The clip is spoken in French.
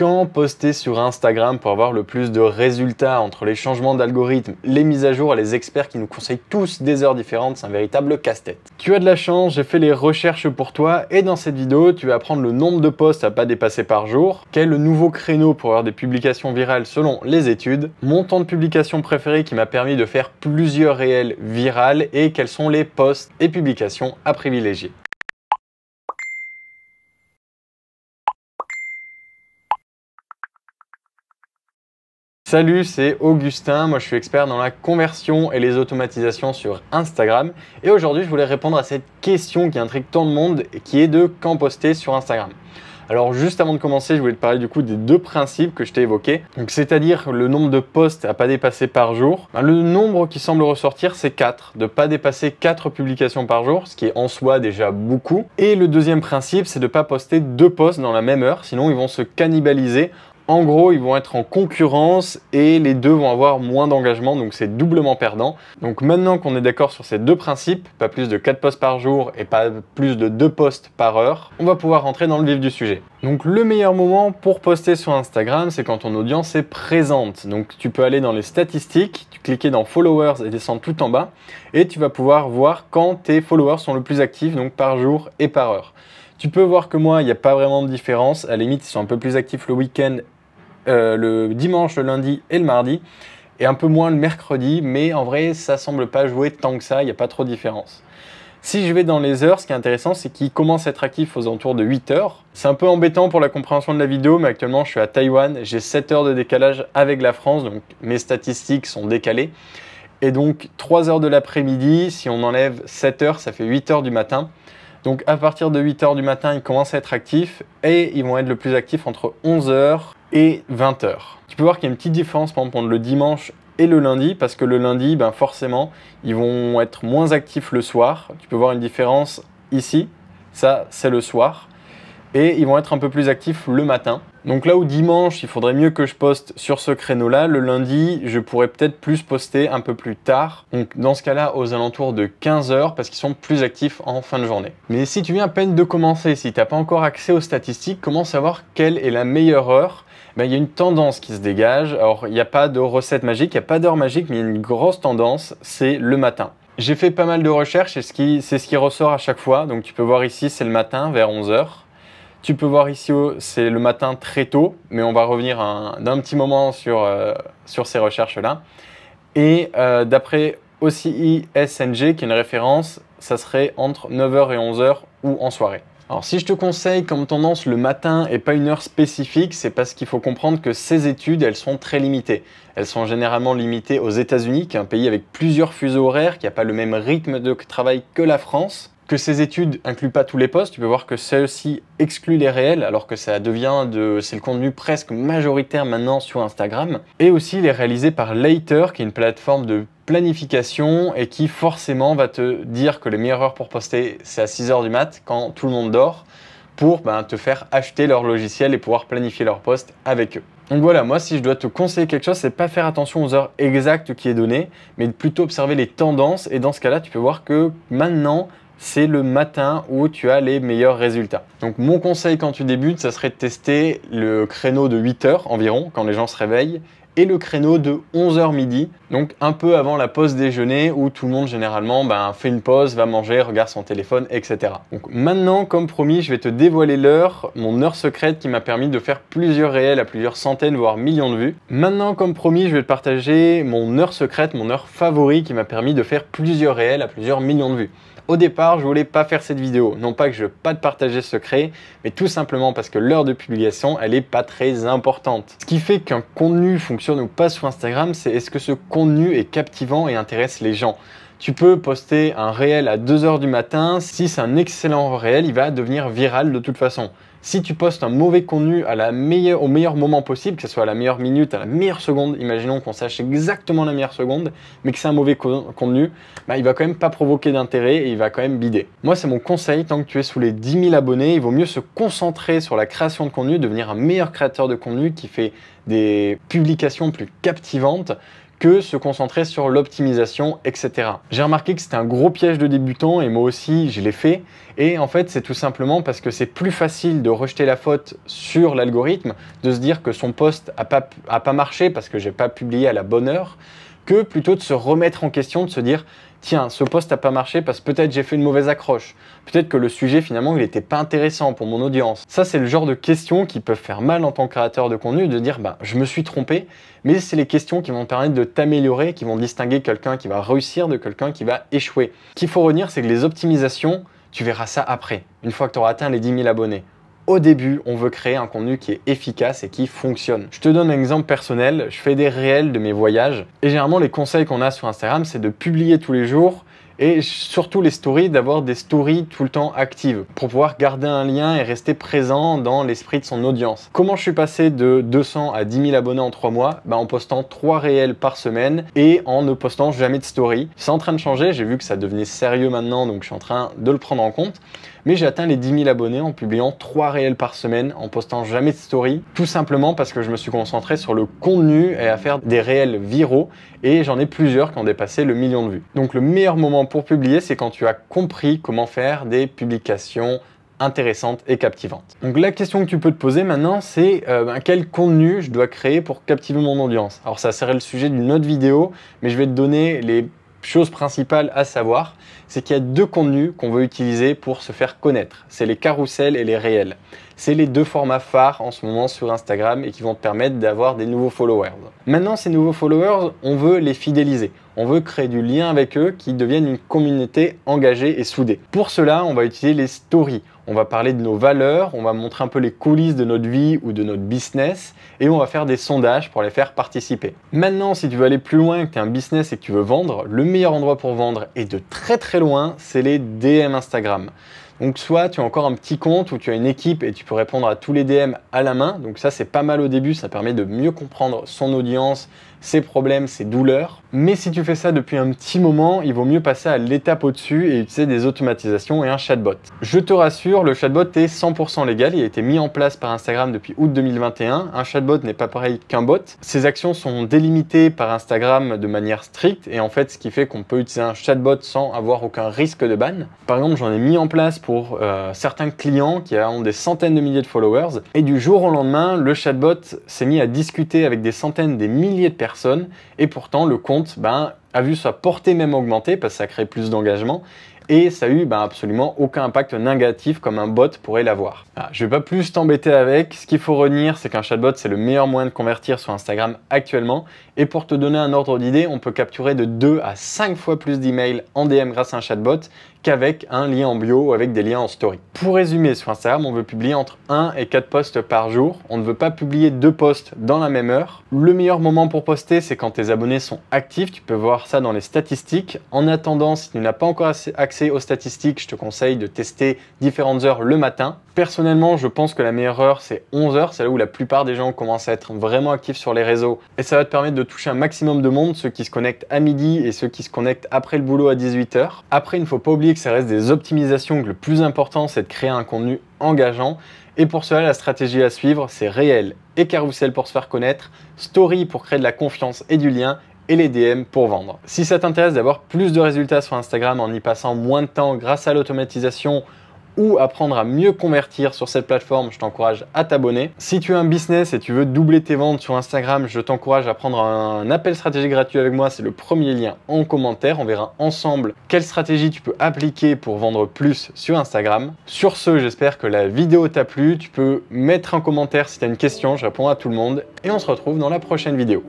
Quand poster sur Instagram pour avoir le plus de résultats entre les changements d'algorithme, les mises à jour et les experts qui nous conseillent tous des heures différentes, c'est un véritable casse-tête. Tu as de la chance, j'ai fait les recherches pour toi et dans cette vidéo, tu vas apprendre le nombre de posts à pas dépasser par jour, quel est le nouveau créneau pour avoir des publications virales selon les études, mon temps de publication préféré qui m'a permis de faire plusieurs réels virales et quels sont les posts et publications à privilégier. Salut, c'est Augustin, moi je suis expert dans la conversion et les automatisations sur Instagram et aujourd'hui je voulais répondre à cette question qui intrigue tant de monde et qui est de quand poster sur Instagram. Alors juste avant de commencer, je voulais te parler du coup des deux principes que je t'ai évoqués, c'est-à-dire le nombre de posts à pas dépasser par jour. Le nombre qui semble ressortir c'est 4, de pas dépasser 4 publications par jour, ce qui est en soi déjà beaucoup. Et le deuxième principe c'est de pas poster 2 posts dans la même heure, sinon ils vont se cannibaliser. En gros, ils vont être en concurrence et les deux vont avoir moins d'engagement, donc c'est doublement perdant. Donc maintenant qu'on est d'accord sur ces deux principes, pas plus de 4 posts par jour et pas plus de 2 posts par heure, on va pouvoir rentrer dans le vif du sujet. Donc le meilleur moment pour poster sur Instagram, c'est quand ton audience est présente. Donc tu peux aller dans les statistiques, tu cliquer dans Followers et descendre tout en bas, et tu vas pouvoir voir quand tes followers sont le plus actifs, donc par jour et par heure. Tu peux voir que moi, il n'y a pas vraiment de différence. À la limite, ils sont un peu plus actifs le week-end, le dimanche, le lundi et le mardi, et un peu moins le mercredi, mais en vrai ça semble pas jouer tant que ça, il n'y a pas trop de différence. Si je vais dans les heures, ce qui est intéressant c'est qu'ils commencent à être actifs aux alentours de 8 heures. C'est un peu embêtant pour la compréhension de la vidéo, mais actuellement je suis à Taïwan, j'ai 7 heures de décalage avec la France, donc mes statistiques sont décalées. Et donc 3 heures de l'après-midi, si on enlève 7 heures, ça fait 8 heures du matin. Donc à partir de 8 heures du matin, ils commencent à être actifs et ils vont être le plus actifs entre 11 heures et 20 heures. Tu peux voir qu'il y a une petite différence par exemple entre le dimanche et le lundi, parce que le lundi, forcément, ils vont être moins actifs le soir. Tu peux voir une différence ici, ça c'est le soir. Et ils vont être un peu plus actifs le matin. Donc là où dimanche, il faudrait mieux que je poste sur ce créneau-là, le lundi, je pourrais peut-être plus poster un peu plus tard. Donc dans ce cas-là, aux alentours de 15 heures, parce qu'ils sont plus actifs en fin de journée. Mais si tu viens à peine de commencer, si tu n'as pas encore accès aux statistiques, comment savoir quelle est la meilleure heure ? Il y a une tendance qui se dégage. Alors il n'y a pas de recette magique, il n'y a pas d'heure magique, mais il y a une grosse tendance, c'est le matin. J'ai fait pas mal de recherches et c'est ce qui ressort à chaque fois. Donc tu peux voir ici, c'est le matin vers 11 heures. Tu peux voir ici, c'est le matin très tôt, mais on va revenir d'un petit moment sur ces recherches-là. Et d'après aussi ISNG, qui est une référence, ça serait entre 9h et 11h ou en soirée. Alors si je te conseille comme tendance le matin et pas une heure spécifique, c'est parce qu'il faut comprendre que ces études, elles sont très limitées. Elles sont généralement limitées aux États-Unis, qui est un pays avec plusieurs fuseaux horaires, qui n'a pas le même rythme de travail que la France. Que ces études incluent pas tous les posts, tu peux voir que celles-ci excluent les réels, alors que ça devient c'est le contenu presque majoritaire maintenant sur Instagram. Et aussi il est réalisé par Later, qui est une plateforme de planification et qui forcément va te dire que les meilleures heures pour poster c'est à 6 heures du mat quand tout le monde dort, pour te faire acheter leur logiciel et pouvoir planifier leurs posts avec eux. Donc voilà, moi si je dois te conseiller quelque chose, c'est pas faire attention aux heures exactes qui est données, mais plutôt observer les tendances, et dans ce cas-là tu peux voir que maintenant c'est le matin où tu as les meilleurs résultats. Donc mon conseil quand tu débutes, ça serait de tester le créneau de 8 heures environ, quand les gens se réveillent, et le créneau de 11h midi, donc un peu avant la pause déjeuner où tout le monde généralement fait une pause, va manger, regarde son téléphone, etc. Donc maintenant, comme promis, je vais te dévoiler l'heure, mon heure secrète qui m'a permis de faire plusieurs réels à plusieurs centaines, voire millions de vues. Maintenant, comme promis, je vais te partager mon heure secrète, mon heure favorite qui m'a permis de faire plusieurs réels à plusieurs millions de vues. Au départ, je voulais pas faire cette vidéo, non pas que je veux pas te partager ce secret, mais tout simplement parce que l'heure de publication, elle est pas très importante. Ce qui fait qu'un contenu fonctionne ou pas sur Instagram, c'est est-ce que ce contenu est captivant et intéresse les gens. Tu peux poster un réel à 2 heures du matin, si c'est un excellent réel, il va devenir viral de toute façon. Si tu postes un mauvais contenu au meilleur moment possible, que ce soit à la meilleure minute, à la meilleure seconde, imaginons qu'on sache exactement la meilleure seconde, mais que c'est un mauvais contenu, il va quand même pas provoquer d'intérêt et il va quand même bider. Moi, c'est mon conseil, tant que tu es sous les 10 000 abonnés, il vaut mieux se concentrer sur la création de contenu, devenir un meilleur créateur de contenu qui fait des publications plus captivantes, que se concentrer sur l'optimisation, etc. J'ai remarqué que c'était un gros piège de débutant et moi aussi je l'ai fait. Et en fait, c'est tout simplement parce que c'est plus facile de rejeter la faute sur l'algorithme, de se dire que son post a pas marché parce que j'ai pas publié à la bonne heure, que plutôt de se remettre en question, de se dire tiens, ce post n'a pas marché parce que peut-être j'ai fait une mauvaise accroche. Peut-être que le sujet, finalement, il n'était pas intéressant pour mon audience. Ça, c'est le genre de questions qui peuvent faire mal en tant que créateur de contenu, de dire je me suis trompé, mais c'est les questions qui vont te permettre de t'améliorer, qui vont distinguer quelqu'un qui va réussir de quelqu'un qui va échouer. Ce qu'il faut retenir, c'est que les optimisations, tu verras ça après, une fois que tu auras atteint les 10 000 abonnés. Au début, on veut créer un contenu qui est efficace et qui fonctionne. Je te donne un exemple personnel, je fais des réels de mes voyages et généralement les conseils qu'on a sur Instagram, c'est de publier tous les jours et surtout les stories, d'avoir des stories tout le temps actives pour pouvoir garder un lien et rester présent dans l'esprit de son audience. Comment je suis passé de 200 à 10 000 abonnés en 3 mois? En postant 3 réels par semaine et en ne postant jamais de story. C'est en train de changer, j'ai vu que ça devenait sérieux maintenant, donc je suis en train de le prendre en compte. Mais j'ai atteint les 10 000 abonnés en publiant 3 réels par semaine, en postant jamais de story, tout simplement parce que je me suis concentré sur le contenu et à faire des réels viraux, et j'en ai plusieurs qui ont dépassé le 1 million de vues. Donc le meilleur moment pour publier, c'est quand tu as compris comment faire des publications intéressantes et captivantes. Donc la question que tu peux te poser maintenant, c'est quel contenu je dois créer pour captiver mon audience. Alors ça serait le sujet d'une autre vidéo, mais je vais te donner les chose principale à savoir, c'est qu'il y a deux contenus qu'on veut utiliser pour se faire connaître. C'est les carousels et les réels. C'est les deux formats phares en ce moment sur Instagram et qui vont te permettre d'avoir des nouveaux followers. Maintenant, ces nouveaux followers, on veut les fidéliser. On veut créer du lien avec eux qui deviennent une communauté engagée et soudée. Pour cela, on va utiliser les stories. On va parler de nos valeurs, on va montrer un peu les coulisses de notre vie ou de notre business et on va faire des sondages pour les faire participer. Maintenant, si tu veux aller plus loin, que tu as un business et que tu veux vendre, le meilleur endroit pour vendre et de très très loin, c'est les DM Instagram. Donc soit tu as encore un petit compte où tu as une équipe et tu peux répondre à tous les DM à la main. Donc ça, c'est pas mal au début, ça permet de mieux comprendre son audience, ses problèmes, ses douleurs. Mais si tu fais ça depuis un petit moment, il vaut mieux passer à l'étape au-dessus et utiliser des automatisations et un chatbot. Je te rassure, le chatbot est 100% légal, il a été mis en place par Instagram depuis août 2021. Un chatbot n'est pas pareil qu'un bot. Ses actions sont délimitées par Instagram de manière stricte et en fait, ce qui fait qu'on peut utiliser un chatbot sans avoir aucun risque de ban. Par exemple, j'en ai mis en place pour certains clients qui ont des centaines de milliers de followers et du jour au lendemain, le chatbot s'est mis à discuter avec des centaines, des milliers de personnes et pourtant le compte a vu sa portée même augmenter parce que ça crée plus d'engagement et ça a eu absolument aucun impact négatif comme un bot pourrait l'avoir. Je ne vais pas plus t'embêter avec, ce qu'il faut retenir c'est qu'un chatbot c'est le meilleur moyen de convertir sur Instagram actuellement et pour te donner un ordre d'idée, on peut capturer de 2 à 5 fois plus d'emails en DM grâce à un chatbot qu'avec un lien en bio ou avec des liens en story. Pour résumer, sur Instagram, on veut publier entre 1 et 4 posts par jour. On ne veut pas publier 2 posts dans la même heure. Le meilleur moment pour poster, c'est quand tes abonnés sont actifs. Tu peux voir ça dans les statistiques. En attendant, si tu n'as pas encore accès aux statistiques, je te conseille de tester différentes heures le matin. Personnellement, je pense que la meilleure heure, c'est 11 h. C'est là où la plupart des gens commencent à être vraiment actifs sur les réseaux. Et ça va te permettre de toucher un maximum de monde, ceux qui se connectent à midi et ceux qui se connectent après le boulot à 18 h. Après, il ne faut pas oublier que ça reste des optimisations, que le plus important, c'est de créer un contenu engageant. Et pour cela, la stratégie à suivre, c'est réel et carousel pour se faire connaître, story pour créer de la confiance et du lien, et les DM pour vendre. Si ça t'intéresse d'avoir plus de résultats sur Instagram en y passant moins de temps grâce à l'automatisation ou apprendre à mieux convertir sur cette plateforme, je t'encourage à t'abonner. Si tu as un business et tu veux doubler tes ventes sur Instagram, je t'encourage à prendre un appel stratégie gratuit avec moi. C'est le premier lien en commentaire. On verra ensemble quelle stratégie tu peux appliquer pour vendre plus sur Instagram. Sur ce, j'espère que la vidéo t'a plu. Tu peux mettre un commentaire si tu as une question, je réponds à tout le monde et on se retrouve dans la prochaine vidéo.